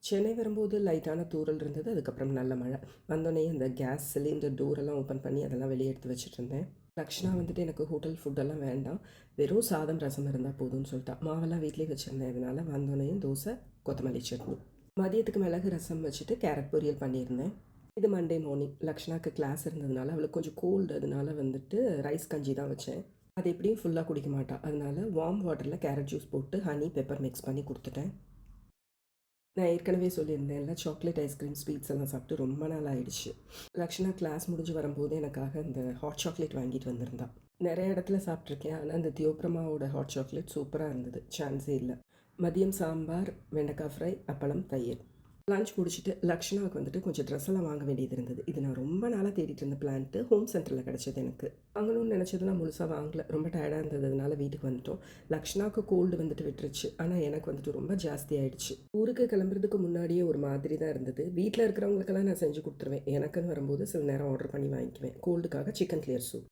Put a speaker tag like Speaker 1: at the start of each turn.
Speaker 1: சென்னை வரும்போது லைட்டான தூறல் இருந்தது. அதுக்கப்புறம் நல்ல மழை. வந்தோடனே அந்த கேஸ் சிலிண்டர் டோரெல்லாம் ஓப்பன் பண்ணி அதெல்லாம் வெளியே எடுத்து வச்சுட்டுருந்தேன். லக்ஷ்னா வந்துட்டு எனக்கு ஹோட்டல் ஃபுட்டெல்லாம் வேண்டாம். வெறும் சாதம், ரசம் இருந்தால் போதும்னு சொல்லிட்டா. மாவெல்லாம் வீட்டிலேயே வச்சுருந்தேன். இதனால் வந்தோடனேயும் தோசை, கொத்தமல்லி சட்னி. மதியத்துக்கு மிளகு ரசம் வச்சுட்டு கேரட் பொரியல் பண்ணியிருந்தேன். இது மண்டே மார்னிங். லக்ஷ்னாக்கு கிளாஸ் இருந்ததுனால அவளுக்கு கொஞ்சம் கோல்டு, அதனால வந்துட்டு ரைஸ் கஞ்சி தான் வச்சேன். அது எப்படியும் ஃபுல்லாக குடிக்க மாட்டா. அதனால வார்ம் வாட்டரில் கேரட் ஜூஸ் போட்டு ஹனி பெப்பர் மிக்ஸ் பண்ணி கொடுத்துட்டேன். நான் ஏற்கனவே சொல்லியிருந்தேன்ல, சாக்லேட் ஐஸ்கிரீம், ஸ்வீட்ஸ் எல்லாம் சாப்பிட்டு ரொம்ப நாள் ஆயிடுச்சு. லக்ஷ்னா கிளாஸ் முடிஞ்சு வரும்போது எனக்காக இந்த ஹாட் சாக்லேட் வாங்கிட்டு வந்திருந்தா. நிறைய இடத்துல சாப்பிட்ருக்கேன். ஆனால் அந்த தியோப்ரமாவோட ஹாட் சாக்லேட் சூப்பராக இருந்தது. சான்ஸே இல்லை. மதியம் சாம்பார், வெண்டைக்காய் ஃப்ரை, அப்பளம், தயிர். லஞ்ச் முடிச்சுட்டு லக்ஷ்னாவுக்கு வந்துட்டு கொஞ்சம் ட்ரெஸ் எல்லாம் வாங்க வேண்டியது இருந்தது. இது நான் ரொம்ப நாளாக தேடிட்டு இருந்த பிளான்ட்டு ஹோம் சென்டரில் கிடச்சது எனக்கு. வாங்கணும்னு நினச்சது நான் முழுசாக வாங்கலை. ரொம்ப டயர்டாக இருந்ததுனால வீட்டுக்கு வந்துட்டோம். லக்ஷ்னாவுக்கு கோல்டு வந்துட்டு விட்டுருச்சு. ஆனால் எனக்கு வந்துட்டு ரொம்ப ஜாஸ்தி ஆயிடுச்சு. ஊருக்கு கிளம்புறதுக்கு முன்னாடியே ஒரு மாதிரி தான் இருந்தது. வீட்டில் இருக்கிறவங்களுக்கெல்லாம் நான் செஞ்சு கொடுத்துருவேன். எனக்குன்னு வரும்போது சில நேரம் ஆர்டர் பண்ணி வாங்கிக்குவேன். கோல்டுக்காக சிக்கன் கிளியர் சூப்.